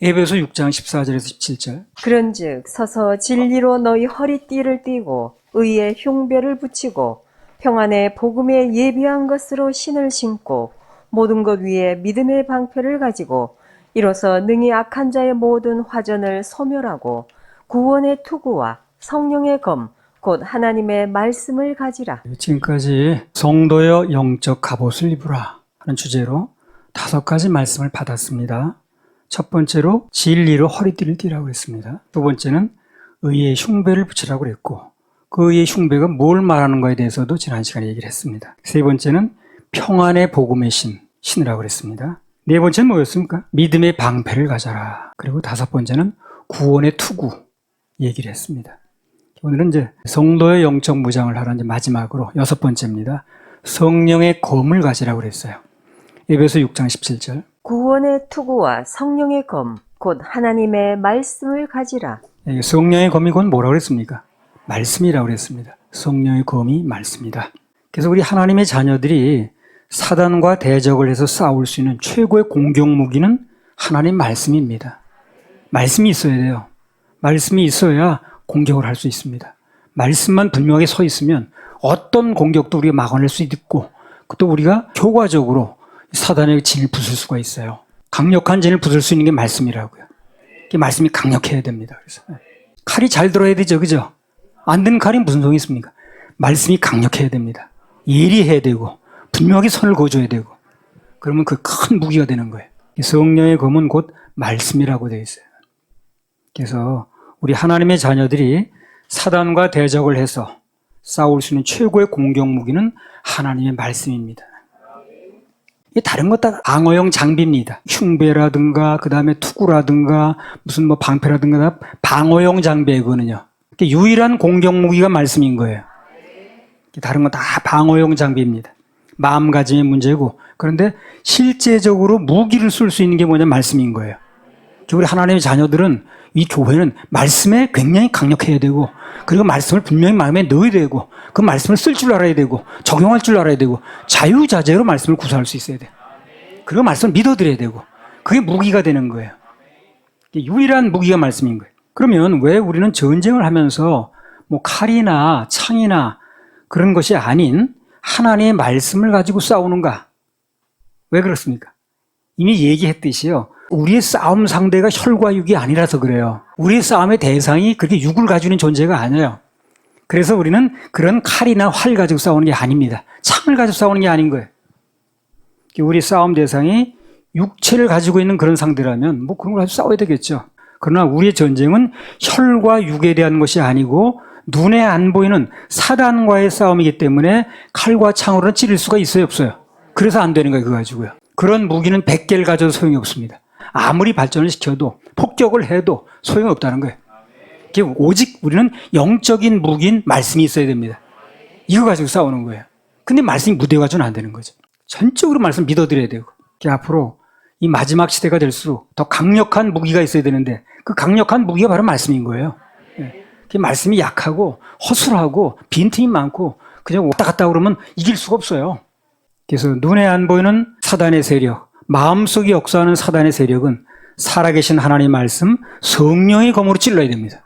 에베소 6장 14절에서 17절. 그런즉 서서 진리로 너희 허리띠를 띠고 의의 흉배를 붙이고 평안의 복음에 예비한 것으로 신을 신고 모든 것 위에 믿음의 방패를 가지고 이로써 능히 악한 자의 모든 화전을 소멸하고 구원의 투구와 성령의 검 곧 하나님의 말씀을 가지라. 지금까지 성도여 영적 갑옷을 입으라 하는 주제로 5가지 말씀을 받았습니다. 첫 번째로 진리로 허리띠를 띠라고 했습니다. 두 번째는 의의 흉배를 붙이라고 했고 그 의의 흉배가 뭘 말하는 거에 대해서도 지난 시간에 얘기를 했습니다. 세 번째는 평안의 복음의 신이라고 했습니다. 네 번째는 뭐였습니까? 믿음의 방패를 가져라. 그리고 5번째는 구원의 투구 얘기를 했습니다. 오늘은 이제 성도의 영적 무장을 하는 이제 마지막으로 6번째입니다. 성령의 검을 가지라고 그랬어요. 에베소 6장 17절. 구원의 투구와 성령의 검 곧 하나님의 말씀을 가지라. 성령의 검이 곧 뭐라고 그랬습니까? 말씀이라고 그랬습니다. 성령의 검이 말씀이다. 그래서 우리 하나님의 자녀들이 사단과 대적을 해서 싸울 수 있는 최고의 공격 무기는 하나님 말씀입니다. 말씀이 있어야 돼요. 말씀이 있어야 공격을 할 수 있습니다. 말씀만 분명하게 서 있으면 어떤 공격도 우리가 막아낼 수 있고 또 우리가 효과적으로 사단의 진을 부술 수가 있어요. 강력한 진을 부술 수 있는 게 말씀이라고요. 말씀이 강력해야 됩니다. 그래서 칼이 잘 들어야 되죠, 그죠? 안 든 칼이 무슨 소용이 있습니까? 말씀이 강력해야 됩니다. 예리해야 되고 분명하게 선을 그어줘야 되고 그러면 그 큰 무기가 되는 거예요. 성령의 검은 곧 말씀이라고 되어 있어요. 그래서 우리 하나님의 자녀들이 사단과 대적을 해서 싸울 수 있는 최고의 공격 무기는 하나님의 말씀입니다. 다른 것 다 방어용 장비입니다. 흉배라든가 그 다음에 투구라든가 무슨 뭐 방패라든가 다 방어용 장비이거든요. 유일한 공격 무기가 말씀인 거예요. 다른 건 다 방어용 장비입니다. 마음가짐의 문제고 그런데 실제적으로 무기를 쓸 수 있는 게 뭐냐 말씀인 거예요. 우리 하나님의 자녀들은 이 교회는 말씀에 굉장히 강력해야 되고 그리고 말씀을 분명히 마음에 넣어야 되고 그 말씀을 쓸 줄 알아야 되고 적용할 줄 알아야 되고 자유자재로 말씀을 구사할 수 있어야 돼요. 그리고 말씀을 믿어드려야 되고 그게 무기가 되는 거예요. 유일한 무기가 말씀인 거예요. 그러면 왜 우리는 전쟁을 하면서 뭐 칼이나 창이나 그런 것이 아닌 하나님의 말씀을 가지고 싸우는가? 왜 그렇습니까? 이미 얘기했듯이요. 우리의 싸움 상대가 혈과 육이 아니라서 그래요. 우리의 싸움의 대상이 그렇게 육을 가지고 있는 존재가 아니에요. 그래서 우리는 그런 칼이나 활 가지고 싸우는 게 아닙니다. 창을 가지고 싸우는 게 아닌 거예요. 우리 싸움 대상이 육체를 가지고 있는 그런 상대라면 뭐 그런 걸 가지고 싸워야 되겠죠. 그러나 우리의 전쟁은 혈과 육에 대한 것이 아니고 눈에 안 보이는 사단과의 싸움이기 때문에 칼과 창으로는 찌를 수가 있어요, 없어요? 그래서 안 되는 거예요, 그거 가지고요. 그런 무기는 100개를 가져도 소용이 없습니다. 아무리 발전을 시켜도 폭격을 해도 소용이 없다는 거예요. 오직 우리는 영적인 무기인 말씀이 있어야 됩니다. 이거 가지고 싸우는 거예요. 근데 말씀이 무대 가지고는 안 되는 거죠. 전적으로 말씀 믿어드려야 되고 앞으로 이 마지막 시대가 될수록 더 강력한 무기가 있어야 되는데 그 강력한 무기가 바로 말씀인 거예요. 말씀이 약하고 허술하고 빈틈이 많고 그냥 왔다 갔다 그러면 이길 수가 없어요. 그래서 눈에 안 보이는 사단의 세력, 마음속에 역사하는 사단의 세력은 살아계신 하나님의 말씀, 성령의 검으로 찔러야 됩니다.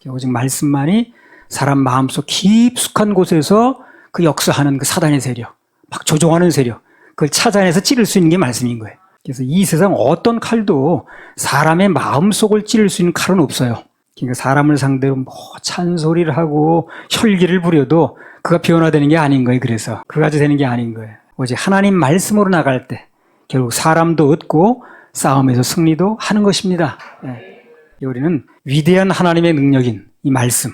오직 말씀만이 사람 마음속 깊숙한 곳에서 그 역사하는 그 사단의 세력, 막 조종하는 세력, 그걸 찾아내서 찌를 수 있는 게 말씀인 거예요. 그래서 이 세상 어떤 칼도 사람의 마음속을 찌를 수 있는 칼은 없어요. 그러니까 사람을 상대로 뭐 찬소리를 하고 혈기를 부려도 그가 변화되는 게 아닌 거예요. 그래서 그거 가지고 되는 게 아닌 거예요. 오직 하나님 말씀으로 나갈 때 결국 사람도 얻고 싸움에서 승리도 하는 것입니다. 우리는 위대한 하나님의 능력인 이 말씀,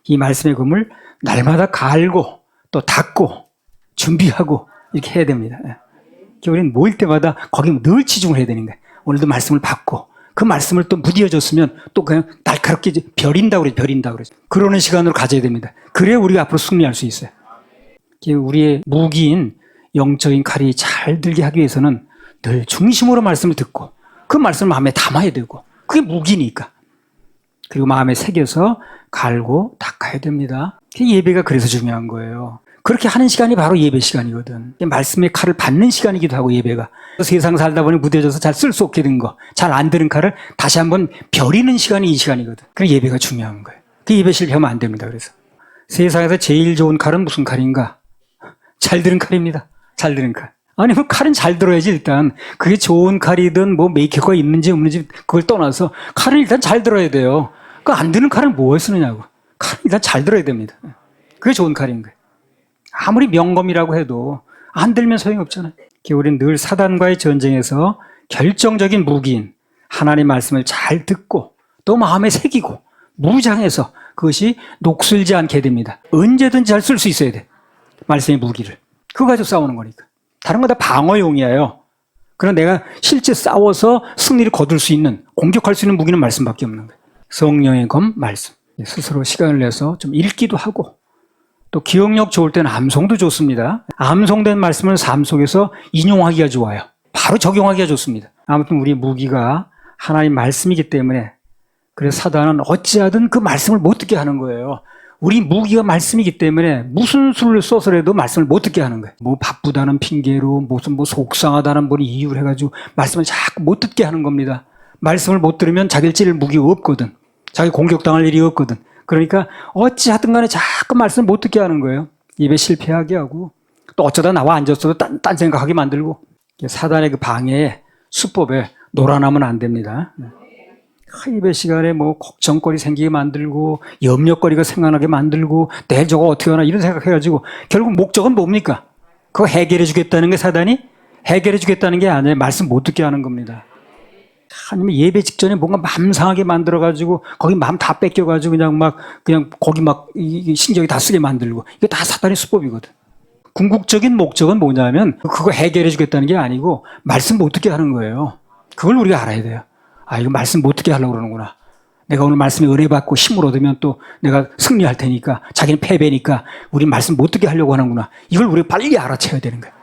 이 말씀의 검을 날마다 갈고 또 닦고 준비하고 이렇게 해야 됩니다. 우리는 모일 때마다 거기 늘 치중을 해야 되는 거예요. 오늘도 말씀을 받고 그 말씀을 또 무뎌졌으면 또 그냥 날카롭게 벼린다고 그러죠. 그러는 시간으로 가져야 됩니다. 그래야 우리가 앞으로 승리할 수 있어요. 우리의 무기인 영적인 칼이 잘 들게 하기 위해서는 늘 중심으로 말씀을 듣고 그 말씀을 마음에 담아야 되고 그게 무기니까. 그리고 마음에 새겨서 갈고 닦아야 됩니다. 예배가 그래서 중요한 거예요. 그렇게 하는 시간이 바로 예배 시간이거든. 말씀의 칼을 받는 시간이기도 하고 예배가. 세상 살다 보니 무뎌져서 잘 쓸 수 없게 된 거, 잘 안 되는 칼을 다시 한번 벼리는 시간이 이 시간이거든. 그래서 예배가 중요한 거예요. 그 예배 실패하면 안 됩니다. 그래서 세상에서 제일 좋은 칼은 무슨 칼인가? 잘 드는 칼입니다. 잘 드는 칼. 아니, 뭐 칼은 잘 들어야지 일단. 그게 좋은 칼이든 뭐 메이커가 있는지 없는지 그걸 떠나서 칼은 일단 잘 들어야 돼요. 그 안 드는 칼을 뭐에 쓰느냐고. 칼은 일단 잘 들어야 됩니다. 그게 좋은 칼인 거예요. 아무리 명검이라고 해도 안 들면 소용없잖아요. 우리는 늘 사단과의 전쟁에서 결정적인 무기인 하나님의 말씀을 잘 듣고 또 마음에 새기고 무장해서 그것이 녹슬지 않게 됩니다. 언제든지 잘 쓸 수 있어야 돼. 말씀의 무기를. 그거 가지고 싸우는 거니까. 다른 거 다 방어용이에요. 그러나 내가 실제 싸워서 승리를 거둘 수 있는, 공격할 수 있는 무기는 말씀밖에 없는 거예요. 성령의 검, 말씀. 스스로 시간을 내서 좀 읽기도 하고 또 기억력 좋을 때는 암송도 좋습니다. 암송된 말씀을 삶 속에서 인용하기가 좋아요. 바로 적용하기가 좋습니다. 아무튼 우리 무기가 하나님 말씀이기 때문에 그래서 사단은 어찌하든 그 말씀을 못 듣게 하는 거예요. 우리 무기가 말씀이기 때문에 무슨 수를 써서라도 말씀을 못 듣게 하는 거예요. 뭐 바쁘다는 핑계로 무슨 뭐 속상하다는 뭐 이유를 해가지고 말씀을 자꾸 못 듣게 하는 겁니다. 말씀을 못 들으면 자기를 찌를 무기가 없거든. 자기 공격당할 일이 없거든. 그러니까 어찌하든 간에 자꾸 말씀을 못 듣게 하는 거예요. 입에 실패하게 하고 또 어쩌다 나와 앉았어도 딴 생각하게 만들고. 사단의 그 방해의 수법에 놀아나면 안 됩니다. 예배 시간에 뭐 걱정거리 생기게 만들고 염려거리가 생각나게 만들고 내일 저거 어떻게 하나 이런 생각해가지고 결국 목적은 뭡니까? 그거 해결해 주겠다는 게 사단이? 해결해 주겠다는 게 아니에요. 말씀 못 듣게 하는 겁니다. 아니면 예배 직전에 뭔가 맘 상하게 만들어가지고 거기 마음 다 뺏겨가지고 그냥 거기 신경이 다 쓰게 만들고 이게 다 사단의 수법이거든. 궁극적인 목적은 뭐냐면 그거 해결해 주겠다는 게 아니고 말씀 못 듣게 하는 거예요. 그걸 우리가 알아야 돼요. 아, 이거 말씀 못 듣게 하려고 그러는구나. 내가 오늘 말씀에 은혜 받고 힘을 얻으면 또 내가 승리할 테니까 자기는 패배니까 우리 말씀 못 듣게 하려고 하는구나. 이걸 우리가 빨리 알아채야 되는 거예요.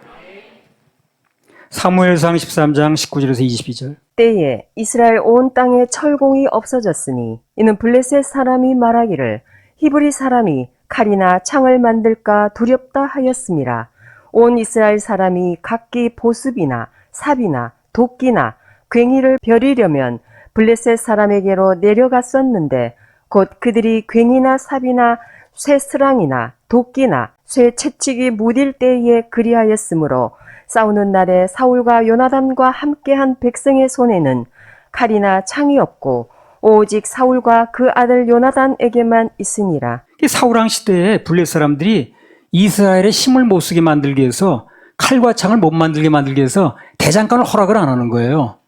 사무엘상 13장 19절에서 22절. 때에 이스라엘 온 땅에 철공이 없어졌으니 이는 블레셋 사람이 말하기를 히브리 사람이 칼이나 창을 만들까 두렵다 하였음이라. 온 이스라엘 사람이 각기 보습이나 삽이나 도끼나 괭이를 벼리려면 블레셋 사람에게로 내려갔었는데 곧 그들이 괭이나 삽이나 쇠스랑이나 도끼나 쇠 채찍이 무딜 때에 그리하였으므로 싸우는 날에 사울과 요나단과 함께한 백성의 손에는 칼이나 창이 없고 오직 사울과 그 아들 요나단에게만 있으니라. 사울왕 시대에 블레셋 사람들이 이스라엘의 힘을 못 쓰게 만들기 위해서 칼과 창을 못 만들게 만들기 위해서 대장간을 허락을 안 하는 거예요.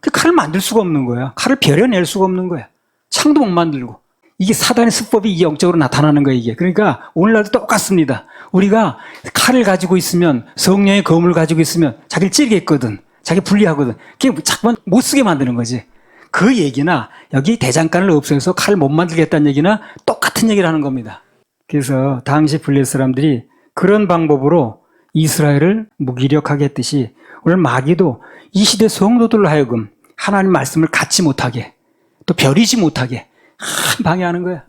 그 칼을 만들 수가 없는 거야. 칼을 벼려낼 수가 없는 거야. 창도 못 만들고. 이게 사단의 수법이 이게 영적으로 나타나는 거예요, 이게. 그러니까 오늘날도 똑같습니다. 우리가 칼을 가지고 있으면, 성령의 검을 가지고 있으면 자기를 찌르겠거든. 자기 불리하거든. 그게 자꾸만 못 쓰게 만드는 거지. 그 얘기나 여기 대장간을 없애서 칼을 못 만들겠다는 얘기나 똑같은 얘기를 하는 겁니다. 그래서 당시 블레셋 사람들이 그런 방법으로 이스라엘을 무기력하게 했듯이 오늘 마귀도 이 시대 성도들로 하여금 하나님 말씀을 갖지 못하게 또 벼리지 못하게 방해하는 거야.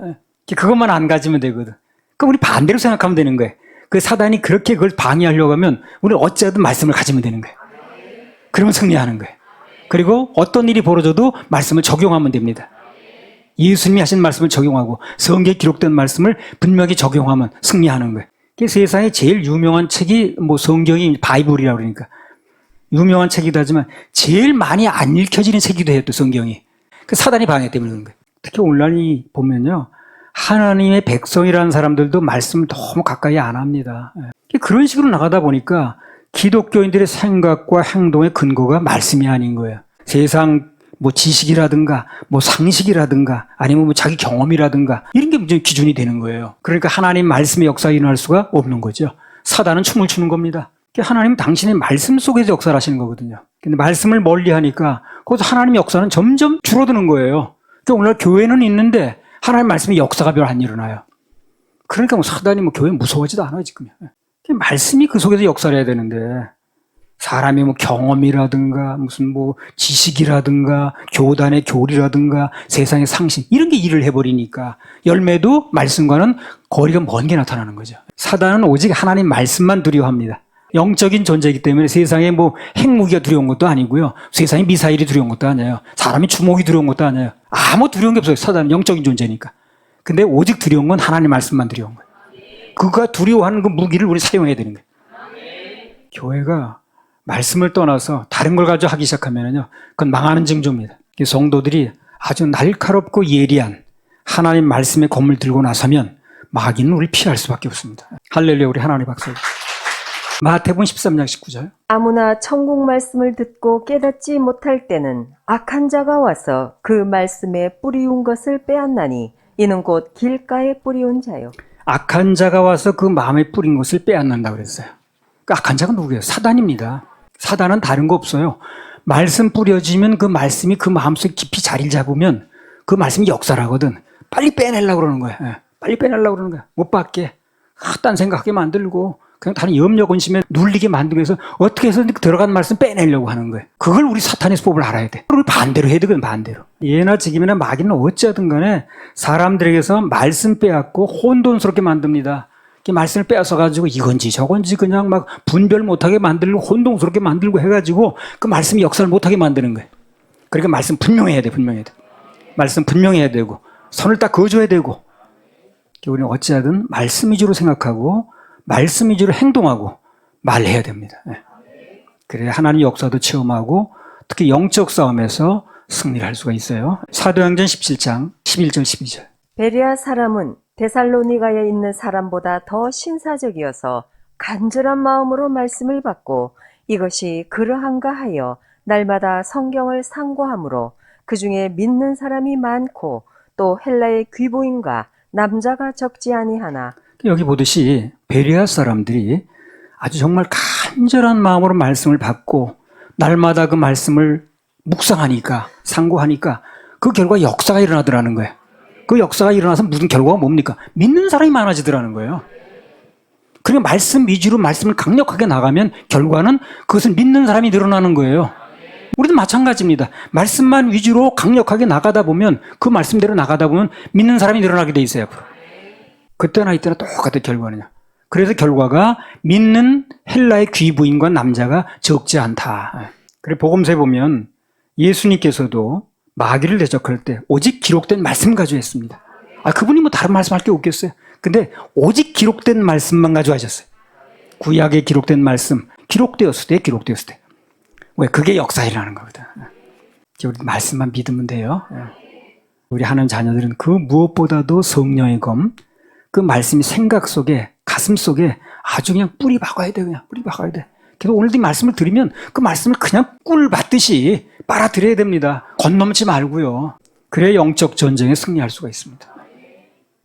그것만 안 가지면 되거든. 그럼 우리 반대로 생각하면 되는 거야. 그 사단이 그렇게 그걸 방해하려고 하면 우리 어찌하든 말씀을 가지면 되는 거야. 그러면 승리하는 거야. 그리고 어떤 일이 벌어져도 말씀을 적용하면 됩니다. 예수님이 하신 말씀을 적용하고 성경에 기록된 말씀을 분명히 적용하면 승리하는 거예요. 세상에 제일 유명한 책이 뭐 성경이 바이블이라고 그러니까 유명한 책이기도 하지만 제일 많이 안 읽혀지는 책이기도 해요. 또 성경이. 그 사단이 방해 때문에 그런 거예요. 특히 온라인이 보면요. 하나님의 백성이라는 사람들도 말씀 너무 가까이 안 합니다. 그런 식으로 나가다 보니까 기독교인들의 생각과 행동의 근거가 말씀이 아닌 거예요. 세상 뭐 지식이라든가 뭐 상식이라든가 아니면 뭐 자기 경험이라든가 이런 게 문제 기준이 되는 거예요. 그러니까 하나님 말씀의 역사가 일어날 수가 없는 거죠. 사단은 춤을 추는 겁니다. 하나님 당신의 말씀 속에서 역사를 하시는 거거든요. 근데 말씀을 멀리 하니까 거기서 하나님의 역사는 점점 줄어드는 거예요. 그러니까 오늘 교회는 있는데 하나님 말씀의 역사가 별 안 일어나요. 그러니까 뭐 사단이 뭐 교회 무서워지도 않아요, 지금. 말씀이 그 속에서 역사를 해야 되는데 사람의 뭐 경험이라든가 무슨 뭐 지식이라든가 교단의 교리라든가 세상의 상식 이런 게 일을 해버리니까 열매도 말씀과는 거리가 먼 게 나타나는 거죠. 사단은 오직 하나님 말씀만 두려워합니다. 영적인 존재이기 때문에 세상에 뭐 핵무기가 두려운 것도 아니고요. 세상에 미사일이 두려운 것도 아니에요. 사람이 주먹이 두려운 것도 아니에요. 아무 두려운 게 없어요. 사단은 영적인 존재니까. 근데 오직 두려운 건 하나님 말씀만 두려운 거예요. 그가 두려워하는 그 무기를 우리 사용해야 되는 거예요. 교회가 말씀을 떠나서 다른 걸 가지고 하기 시작하면요, 그건 망하는 징조입니다. 성도들이 아주 날카롭고 예리한 하나님 말씀의 검을 들고 나서면 마귀는 우리 피할 수밖에 없습니다. 할렐루야, 우리 하나님 박수. 마태복음 13장 19절. 아무나 천국 말씀을 듣고 깨닫지 못할 때는 악한 자가 와서 그 말씀에 뿌리운 것을 빼앗나니 이는 곧 길가에 뿌리운 자요. 악한 자가 와서 그 마음에 뿌린 것을 빼앗는다고 그랬어요. 그 악한 자가 누구예요? 사단입니다. 사단은 다른 거 없어요. 말씀 뿌려지면 그 말씀이 그 마음속에 깊이 자리를 잡으면 그 말씀이 역사를 하거든. 빨리 빼내려고 그러는 거야. 빨리 빼내려고 그러는 거야. 못 받게. 딴 생각하게 만들고 그냥 다른 염려 근심에 눌리게 만들기 위해서 어떻게 해서 들어간 말씀 빼내려고 하는 거예요. 그걸 우리 사탄의 수법을 알아야 돼. 그걸 반대로 해야 되거든, 반대로. 예나 지금이나 마귀는 어찌하든 간에 사람들에게서 말씀 빼앗고 혼돈스럽게 만듭니다. 말씀을 빼앗아가지고 이건지 저건지 그냥 막 분별 못하게 만들고 혼동스럽게 만들고 해가지고 그 말씀이 역사를 못하게 만드는 거예요. 그러니까 말씀 분명해야 돼, 분명해야 돼. 말씀 분명해야 되고 선을 딱 그어줘야 되고 우리는 어찌하든 말씀 위주로 생각하고 말씀 위주로 행동하고 말해야 됩니다. 그래야 하나님 역사도 체험하고 특히 영적 싸움에서 승리를 할 수가 있어요. 사도행전 17장 11절 12절. 베레아 사람은 데살로니가에 있는 사람보다 더 신사적이어서 간절한 마음으로 말씀을 받고 이것이 그러한가 하여 날마다 성경을 상고하므로 그 중에 믿는 사람이 많고 또 헬라의 귀보인과 남자가 적지 아니하나. 여기 보듯이 베레아 사람들이 아주 정말 간절한 마음으로 말씀을 받고 날마다 그 말씀을 묵상하니까 상고하니까 그 결과 역사가 일어나더라는 거예요. 그 역사가 일어나서 무슨 결과가 뭡니까? 믿는 사람이 많아지더라는 거예요. 그러니까 말씀 위주로 말씀을 강력하게 나가면 결과는 그것을 믿는 사람이 늘어나는 거예요. 우리도 마찬가지입니다. 말씀만 위주로 강력하게 나가다 보면 그 말씀대로 나가다 보면 믿는 사람이 늘어나게 돼 있어요. 앞으로. 그때나 이때나 똑같은 결과는요. 그래서 결과가 믿는 헬라의 귀부인과 남자가 적지 않다. 그래 복음서에 보면 예수님께서도 마귀를 대적할 때 오직 기록된 말씀 가지고 했습니다. 그분이 뭐 다른 말씀할 게 없겠어요. 근데 오직 기록된 말씀만 가지고 하셨어요. 구약에 기록된 말씀, 기록되었을 때. 왜? 그게 역사이라는 거거든. 우리 말씀만 믿으면 돼요. 우리 하나님 자녀들은 그 무엇보다도 성령의 검, 그 말씀이 생각 속에, 가슴 속에 아주 그냥 뿌리 박아야 돼. 그래서 오늘도 이 말씀을 들으면 그 말씀을 그냥 꿀 받듯이 빨아들여야 됩니다. 건넘지 말고요. 그래야 영적 전쟁에 승리할 수가 있습니다.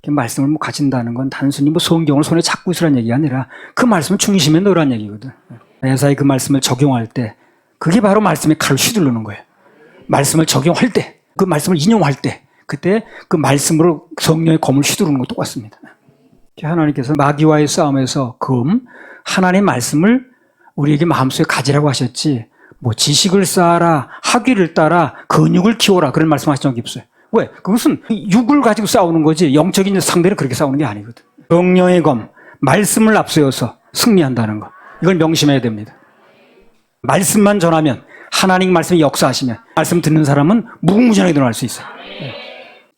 말씀을 뭐 가진다는 건 단순히 뭐 성경을 손에 잡고 있으라는 얘기가 아니라 그 말씀을 중심에 넣으라는 얘기거든. 에사이 그 말씀을 적용할 때 그게 바로 말씀의 칼을 휘두르는 거예요. 말씀을 적용할 때, 그 말씀을 인용할 때 그때 그 말씀으로 성령의 검을 휘두르는 것도 똑같습니다. 하나님께서 마귀와의 싸움에서 하나님의 말씀을 우리에게 마음속에 가지라고 하셨지 뭐 지식을 쌓아라, 학위를 따라, 근육을 키워라 그런 말씀하신 적이 없어요. 왜? 그것은 육을 가지고 싸우는 거지 영적인 상대를 그렇게 싸우는 게 아니거든. 성령의 검, 말씀을 앞세워서 승리한다는 거 이걸 명심해야 됩니다. 말씀만 전하면 하나님 말씀이 역사하시면 말씀 듣는 사람은 무궁무진하게 늘어날 수 있어요.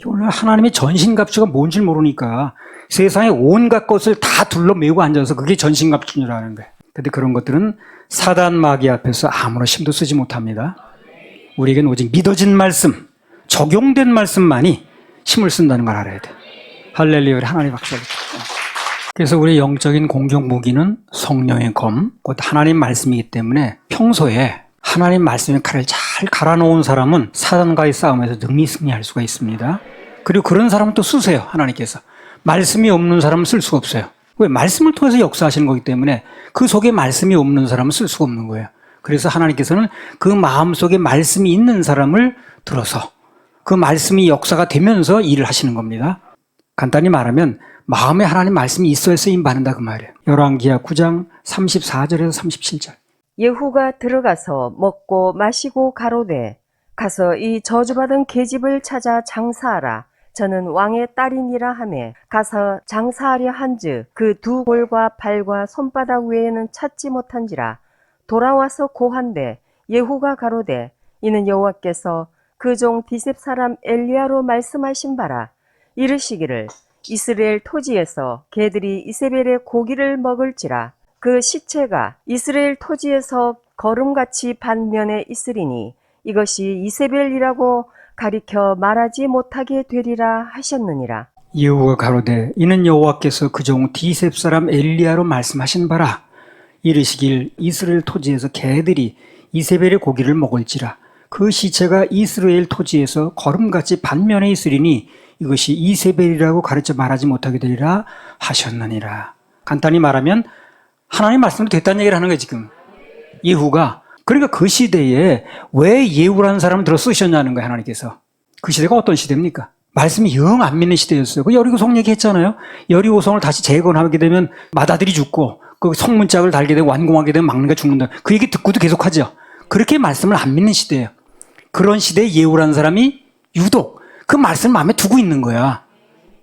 오늘 하나님의 전신갑주가 뭔지 모르니까 세상의 온갖 것을 다 둘러매고 앉아서 그게 전신갑주라는 거예요. 근데 그런 것들은 사단 마귀 앞에서 아무런 힘도 쓰지 못합니다. 우리에겐 오직 믿어진 말씀, 적용된 말씀만이 힘을 쓴다는 걸 알아야 돼. 할렐루야, 하나님 박수. 그래서 우리 영적인 공격 무기는 성령의 검, 곧 하나님 말씀이기 때문에 평소에 하나님 말씀의 칼을 잘 갈아놓은 사람은 사단과의 싸움에서 능히 승리할 수가 있습니다. 그리고 그런 사람은 또 쓰세요, 하나님께서. 말씀이 없는 사람은 쓸 수가 없어요. 왜? 말씀을 통해서 역사하시는 거기 때문에 그 속에 말씀이 없는 사람은 쓸 수가 없는 거예요. 그래서 하나님께서는 그 마음속에 말씀이 있는 사람을 들어서 그 말씀이 역사가 되면서 일을 하시는 겁니다. 간단히 말하면 마음에 하나님 말씀이 있어야 쓰임 받는다 그 말이에요. 열왕기하 9장 34절에서 37절. 예후가 들어가서 먹고 마시고 가로되 가서 이 저주받은 계집을 찾아 장사하라. 저는 왕의 딸이니라 하매 가서 장사하려 한즉 그 두 볼과 발과 손바닥 외에는 찾지 못한지라. 돌아와서 고한데 예후가 가로되 이는 여호와께서 그 종 디셉 사람 엘리야로 말씀하신 바라. 이르시기를 이스라엘 토지에서 개들이 이세벨의 고기를 먹을지라. 그 시체가 이스라엘 토지에서 거름같이 반면에 있으리니 이것이 이세벨이라고 가리켜 말하지 못하게 되리라 하셨느니라. 예후가 가로되 이는 여호와께서 그 종 디셉 사람 엘리야로 말씀하신 바라. 이르시길 이스라엘 토지에서 개들이 이세벨의 고기를 먹을지라. 그 시체가 이스라엘 토지에서 거름같이 반면에 있으리니 이것이 이세벨이라고 가르쳐 말하지 못하게 되리라 하셨느니라. 간단히 말하면 하나님 말씀으로 됐다는 얘기를 하는 거예요 지금. 예후가. 그러니까 그 시대에 왜 예후라는 사람을 들어 쓰셨냐는 거예요 하나님께서. 그 시대가 어떤 시대입니까? 말씀이 영 안 믿는 시대였어요. 그 여리고성 얘기했잖아요. 여리고성을 다시 재건하게 되면 맏아들이 죽고 그 성문짝을 달게 되고 완공하게 되면 막내가 죽는다. 그 얘기 듣고도 계속하죠. 그렇게 말씀을 안 믿는 시대예요. 그런 시대에 예후라는 사람이 유독 그 말씀을 마음에 두고 있는 거야.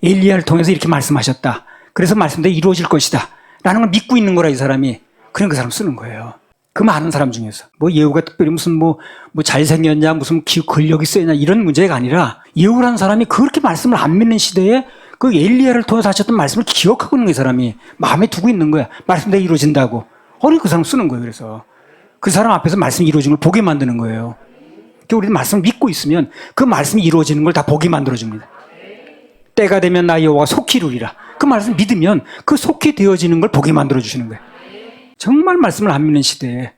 엘리야를 통해서 이렇게 말씀하셨다. 그래서 말씀대로 이루어질 것이다. 라는 걸 믿고 있는 거라 이 사람이. 그런 그 사람 쓰는 거예요. 그 많은 사람 중에서. 뭐 예후가 특별히 무슨 뭐 잘생겼냐, 무슨 근력이 세냐 이런 문제가 아니라 예후라는 사람이 그렇게 말씀을 안 믿는 시대에 그 엘리야를 통해서 하셨던 말씀을 기억하고 있는 이 사람이 마음에 두고 있는 거야. 말씀대로 이루어진다고. 그 사람 쓰는 거예요. 그래서 그 사람 앞에서 말씀이 이루어진 걸 보게 만드는 거예요. 그러니까 우리는 말씀을 믿고 있으면 그 말씀이 이루어지는 걸 다 보게 만들어줍니다. 때가 되면 나 여호와가 속히 이루리라. 그 말씀을 믿으면 그 속히 되어지는 걸 보게 만들어주시는 거예요. 정말 말씀을 안 믿는 시대에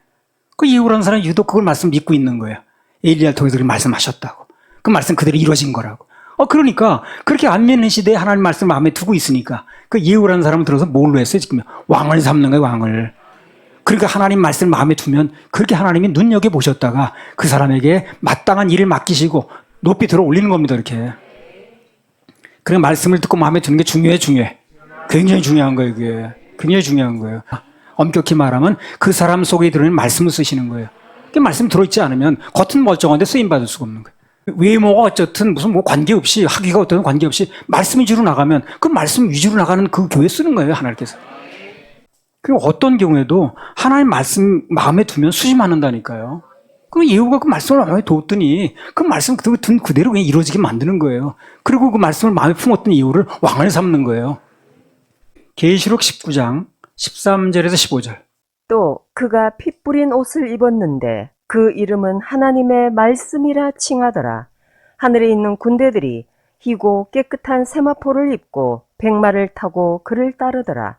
그 예후라는 사람이 유독 그걸 말씀 믿고 있는 거예요. 엘리야를 통해서 그렇게 말씀하셨다고. 그 말씀 그대로 이루어진 거라고. 그러니까 그렇게 안 믿는 시대에 하나님 말씀을 마음에 두고 있으니까 그 예후라는 사람을 들어서 뭘로 했어요? 지금 왕을 삼는 거예요. 왕을. 그러니까 하나님 말씀을 마음에 두면 그렇게 하나님이 눈여겨보셨다가 그 사람에게 마땅한 일을 맡기시고 높이 들어 올리는 겁니다. 이렇게. 그래 말씀을 듣고 마음에 드는 게 중요해. 굉장히 중요한 거예요. 이게. 굉장히 중요한 거예요. 엄격히 말하면 그 사람 속에 들어있는 말씀을 쓰시는 거예요. 그 말씀 들어있지 않으면 겉은 멀쩡한데 쓰임받을 수가 없는 거예요. 외모가 어쨌든 무슨 뭐 관계없이 학위가 어떤 관계없이 말씀 위주로 나가면 그 말씀 위주로 나가는 그 교회 쓰는 거예요. 하나님께서. 그리고 어떤 경우에도 하나님 말씀 마음에 두면 수심하는다니까요. 그럼 예후가 그 말씀을 마음에 뒀더니 그 말씀 둔 그대로 그냥 이루어지게 만드는 거예요. 그리고 그 말씀을 마음에 품었던 예후를 왕을 삼는 거예요. 계시록 19장 13절에서 15절. 또 그가 피 뿌린 옷을 입었는데 그 이름은 하나님의 말씀이라 칭하더라. 하늘에 있는 군대들이 희고 깨끗한 세마포를 입고 백마를 타고 그를 따르더라.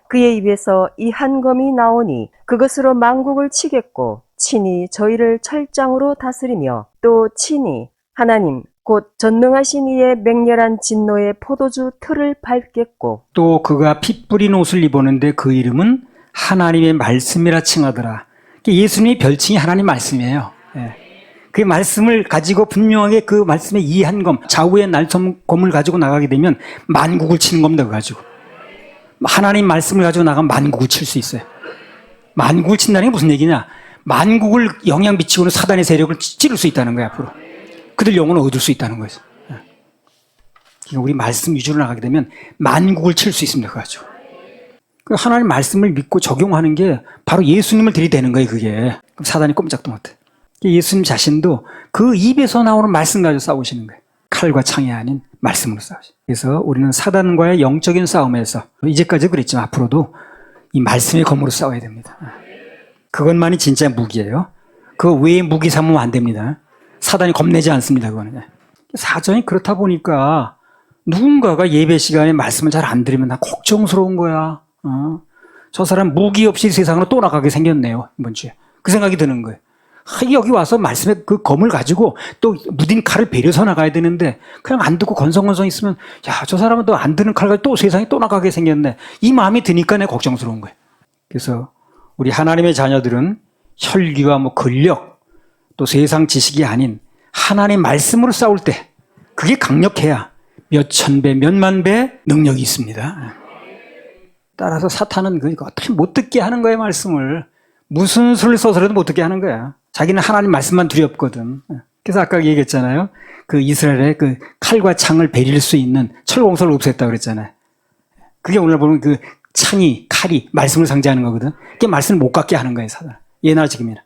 그의 입에서 이 한검이 나오니 그것으로 만국을 치겠고 친히 저희를 철장으로 다스리며 또 친히 하나님 곧 전능하신 이의 맹렬한 진노의 포도주 틀을 밟겠고 또 그가 피 뿌린 옷을 입었는데 그 이름은 하나님의 말씀이라 칭하더라. 예수님의 별칭이 하나님 말씀이에요. 그 말씀을 가지고 분명하게 그 말씀의 이 한검 좌우의 날섬검을 가지고 나가게 되면 만국을 치는 겁니다. 그거 가지고 하나님 말씀을 가지고 나가면 만국을 칠 수 있어요. 만국을 친다는 게 무슨 얘기냐? 만국을 영향 미치고는 사단의 세력을 찌를 수 있다는 거예요. 앞으로 그들 영혼을 얻을 수 있다는 거예요. 그러니까 우리 말씀 위주로 나가게 되면 만국을 칠 수 있습니다. 그거 가지고 하나님 말씀을 믿고 적용하는 게 바로 예수님을 들이대는 거예요. 그게 그럼 사단이 꼼짝도 못해. 예수님 자신도 그 입에서 나오는 말씀 가지고 싸우시는 거예요. 칼과 창이 아닌 말씀으로 싸우시죠. 그래서 우리는 사단과의 영적인 싸움에서 이제까지 그랬지만 앞으로도 이 말씀의 검으로 싸워야 됩니다. 그것만이 진짜 무기예요. 그 외의 무기 삼으면 안 됩니다. 사단이 겁내지 않습니다. 그거는. 사정이 그렇다 보니까 누군가가 예배 시간에 말씀을 잘 안 들으면 나 걱정스러운 거야. 저 사람 무기 없이 세상으로 또 나가게 생겼네요. 이번 주에. 그 생각이 드는 거예요. 여기 와서 말씀의 그 검을 가지고 또 무딘 칼을 베려서 나가야 되는데 그냥 안 듣고 건성건성 있으면 저 사람은 또 안 드는 칼 가지고 또 세상에 또 나가게 생겼네. 이 마음이 드니까 내가 걱정스러운 거예요. 그래서 우리 하나님의 자녀들은 혈기와 뭐 근력 또 세상 지식이 아닌 하나님 말씀으로 싸울 때 그게 강력해야 몇 천 배, 몇만 배 능력이 있습니다. 따라서 사탄은 그러니까 어떻게 못 듣게 하는 거예요, 말씀을. 무슨 수를 써서라도 못 듣게 하는 거야. 자기는 하나님 말씀만 두렵거든. 그래서 아까 얘기했잖아요. 그 이스라엘의 그 칼과 창을 베릴 수 있는 철공소를 없앴다고 그랬잖아요. 그게 오늘 보면 그 창이, 칼이 말씀을 상징하는 거거든. 그게 말씀을 못 갖게 하는 거예요, 사단. 예나 지금이나.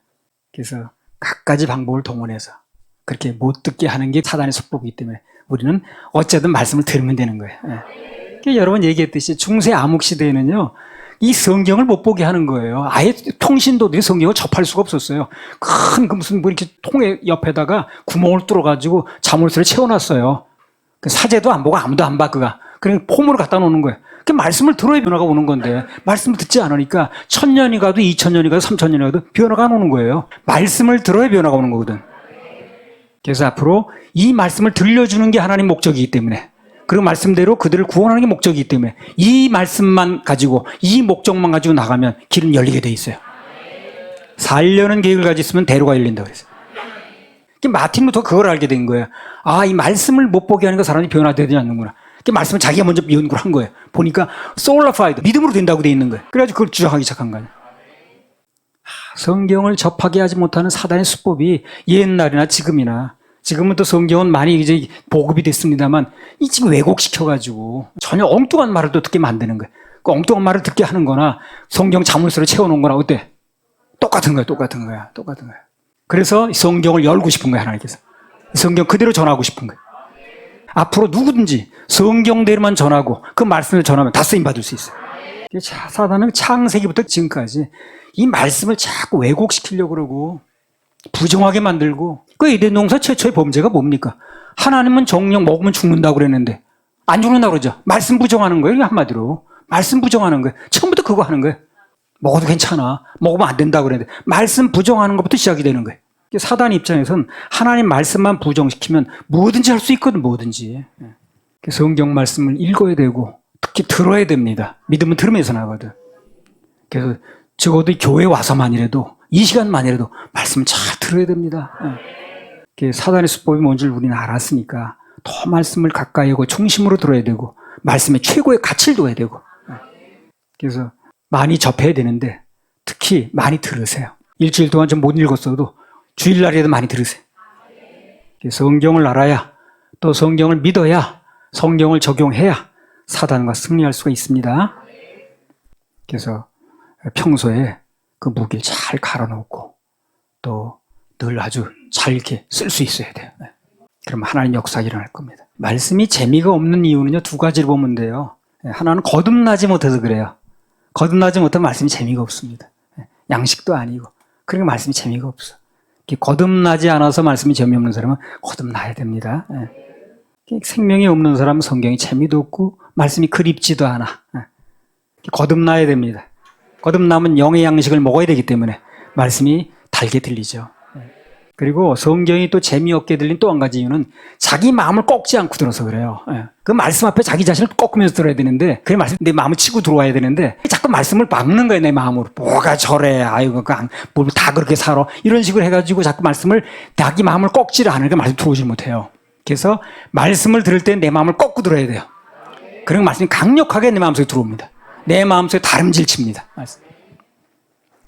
그래서 갖가지 방법을 동원해서 그렇게 못 듣게 하는 게 사단의 수법이기 때문에 우리는 어쨌든 말씀을 들으면 되는 거예요. 여러 번 얘기했듯이 중세 암흑 시대에는요, 이 성경을 못 보게 하는 거예요. 아예 통신도들이 성경을 접할 수가 없었어요. 큰 그 무슨 뭐 이렇게 통에 옆에다가 구멍을 뚫어가지고 자물쇠를 채워놨어요. 그 사제도 안 보고 아무도 안 봐, 그가. 그러니까 폼으로 갖다 놓는 거예요. 그 말씀을 들어야 변화가 오는 건데, 말씀을 듣지 않으니까 1000년이 가도 2000년이 가도 3000년이 가도 변화가 안 오는 거예요. 말씀을 들어야 변화가 오는 거거든. 그래서 앞으로 이 말씀을 들려주는 게 하나님 목적이기 때문에, 그 말씀대로 그들을 구원하는 게 목적이기 때문에 이 말씀만 가지고 이 목적만 가지고 나가면 길은 열리게 돼 있어요. 살려는 계획을 가지고 있으면 대로가 열린다고 그랬어요. 마틴 루터가 그걸 알게 된 거예요. 아, 이 말씀을 못 보게 하니까 사람이 변화되지 않는구나. 그 말씀을 자기가 먼저 연구를 한 거예요. 보니까 솔라파이드, 믿음으로 된다고 돼 있는 거예요. 그래가지고 그걸 주장하기 시작한 거예요. 성경을 접하게 하지 못하는 사단의 수법이 옛날이나 지금은 또 성경은 많이 이제 보급이 됐습니다만 이 지금 왜곡시켜가지고 전혀 엉뚱한 말을 또 듣게 만드는 거예요. 그 엉뚱한 말을 듣게 하는 거나 성경 자물쇠로 채워놓은 거나 어때? 똑같은 거야. 그래서 성경을 열고 싶은 거예요, 하나님께서. 성경 그대로 전하고 싶은 거예요. 앞으로 누구든지 성경대로만 전하고 그 말씀을 전하면 다 쓰임받을 수 있어요. 사단은 창세기부터 지금까지 이 말씀을 자꾸 왜곡시키려고 그러고 부정하게 만들고, 그 에덴 동산 최초의 범죄가 뭡니까? 하나님은 정령 먹으면 죽는다고 그랬는데 안 죽는다고 그러죠. 말씀 부정하는 거예요, 한마디로. 말씀 부정하는 거예요. 처음부터 그거 하는 거예요. 먹어도 괜찮아, 먹으면 안 된다고 그랬는데 말씀 부정하는 것부터 시작이 되는 거예요. 사단 입장에서는 하나님 말씀만 부정시키면 뭐든지 할 수 있거든, 뭐든지. 성경 말씀을 읽어야 되고 특히 들어야 됩니다. 믿음은 들으면서 나거든. 그래서 적어도 교회 와서만이라도 이 시간만이라도 말씀 잘 들어야 됩니다. 사단의 수법이 뭔지를 우리는 알았으니까 더 말씀을 가까이 하고 중심으로 들어야 되고 말씀의 최고의 가치를 둬야 되고, 그래서 많이 접해야 되는데 특히 많이 들으세요. 일주일 동안 좀 못 읽었어도 주일날이라도 많이 들으세요. 성경을 알아야, 또 성경을 믿어야, 성경을 적용해야 사단과 승리할 수가 있습니다. 그래서 평소에 그 무기를 잘 갈아놓고 또 늘 아주 잘 이렇게 쓸 수 있어야 돼요. 그럼 하나님 역사가 일어날 겁니다. 말씀이 재미가 없는 이유는요, 두 가지를 보면 돼요. 하나는 거듭나지 못해서 그래요. 거듭나지 못하면 말씀이 재미가 없습니다. 양식도 아니고. 그러니까 말씀이 재미가 없어. 거듭나지 않아서 말씀이 재미없는 사람은 거듭나야 됩니다. 생명이 없는 사람은 성경이 재미도 없고 말씀이 그립지도 않아. 거듭나야 됩니다. 거듭나면 영의 양식을 먹어야 되기 때문에 말씀이 달게 들리죠. 그리고 성경이 또 재미없게 들린 또 한 가지 이유는 자기 마음을 꺾지 않고 들어서 그래요. 그 말씀 앞에 자기 자신을 꺾으면서 들어야 되는데, 그 말씀 내 마음을 치고 들어와야 되는데 자꾸 말씀을 막는 거예요, 내 마음으로. 뭐가 저래, 아이고 뭘 다 그렇게 살아, 이런 식으로 해가지고 자꾸 말씀을, 자기 마음을 꺾지를 않으니까 말씀 들어오지 못해요. 그래서 말씀을 들을 때 내 마음을 꺾고 들어야 돼요. 그런 말씀이 강력하게 내 마음속에 들어옵니다. 내 마음속에 다름질 칩니다.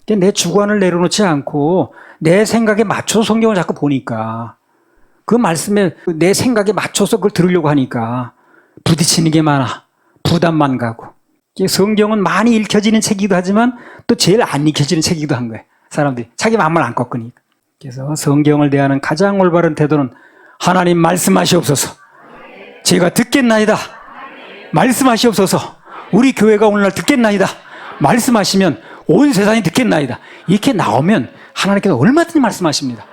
내 주관을 내려놓지 않고 내 생각에 맞춰서 성경을 자꾸 보니까, 그 말씀에 내 생각에 맞춰서 그걸 들으려고 하니까 부딪히는 게 많아. 부담만 가고. 성경은 많이 읽혀지는 책이기도 하지만 또 제일 안 읽혀지는 책이기도 한 거예요. 사람들이 자기 마음을 안 꺾으니까. 그래서 성경을 대하는 가장 올바른 태도는 하나님 말씀하시옵소서. 제가 듣겠나이다. 말씀하시옵소서. 우리 교회가 오늘날 듣겠나이다. 말씀하시면 온 세상이 듣겠나이다. 이렇게 나오면 하나님께서 얼마든지 말씀하십니다.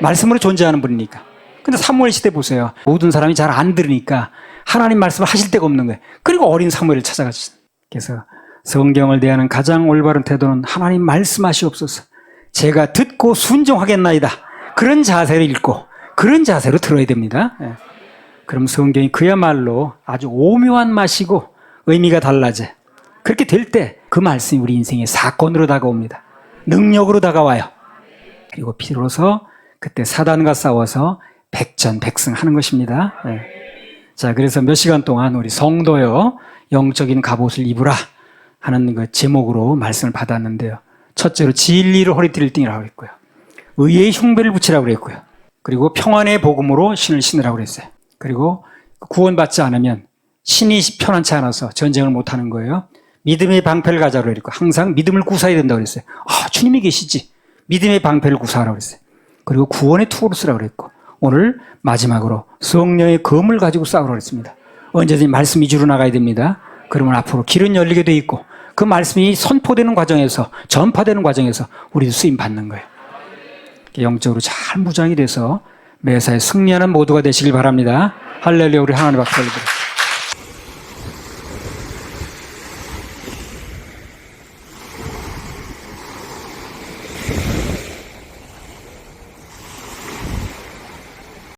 말씀으로 존재하는 분이니까. 근데 사무엘 시대 보세요. 모든 사람이 잘 안 들으니까 하나님 말씀을 하실 데가 없는 거예요. 그리고 어린 사무엘을 찾아가시죠. 그래서 성경을 대하는 가장 올바른 태도는 하나님 말씀하시옵소서. 제가 듣고 순종하겠나이다. 그런 자세로 읽고 그런 자세로 들어야 됩니다. 그럼 성경이 그야말로 아주 오묘한 맛이고 의미가 달라져. 그렇게 될 때 그 말씀이 우리 인생의 사건으로 다가옵니다. 능력으로 다가와요. 그리고 비로소 그때 사단과 싸워서 백전백승하는 것입니다. 자, 그래서 몇 시간 동안 우리 성도여 영적인 갑옷을 입으라 하는 그 제목으로 말씀을 받았는데요. 첫째로 진리로 허리띠를 띠라고 그랬고요. 의의 흉배를 붙이라고 그랬고요. 그리고 평안의 복음으로 신을 신으라고 그랬어요. 그리고 구원받지 않으면 신이 편안치 않아서 전쟁을 못하는 거예요. 믿음의 방패를 가자고 그랬고 항상 믿음을 구사해야 된다고 그랬어요. 주님이 계시지. 믿음의 방패를 구사하라고 그랬어요. 그리고 구원의 투구를 쓰라고 그랬고 오늘 마지막으로 성령의 검을 가지고 싸우라고 그랬습니다. 언제든지 말씀 위주로 나가야 됩니다. 그러면 앞으로 길은 열리게 돼 있고 그 말씀이 선포되는 과정에서 전파되는 과정에서 우리도 쓰임 받는 거예요. 영적으로 잘 무장이 돼서 매사에 승리하는 모두가 되시길 바랍니다. 할렐루야. 우리 하나님 박수 올려드립니다.